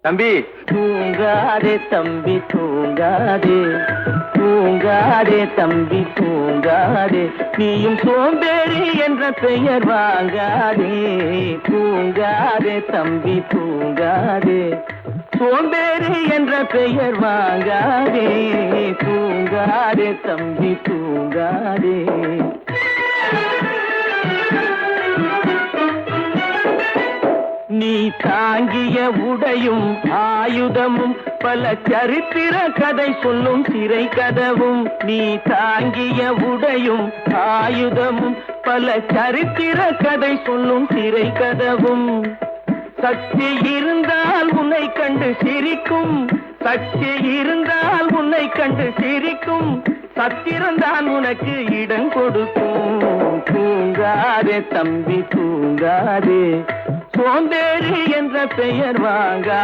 தம்பி தூங்காதே தம்பி தூங்காதே, தூங்காதே தம்பி தூங்காதே, நீயும் சோம்பேறி என்ற பெயர் வாங்காதே. தூங்காதே தம்பி தூங்காதே, சோம்பேறி என்ற பெயர் வாங்காதே. தூங்காதே தம்பி தூங்காதே. நீ தாங்கிய உடையும் ஆயுதமும் பல சரித்திர கதை சொல்லும் சிறை கதவும். நீ தாங்கிய உடையும் ஆயுதமும் பல சரித்திர கதை சொல்லும் சிறை கதவும். சக்தி இருந்தால் உன்னை கண்டு சிரிக்கும், சக்தி இருந்தால் உன்னை கண்டு சிரிக்கும், சத்திரம்தான் உனக்கு இடம் கொடுக்கும். தூங்காதே தம்பி தூங்காதே, சோம்பேறி என்ற பெயர் வாங்கா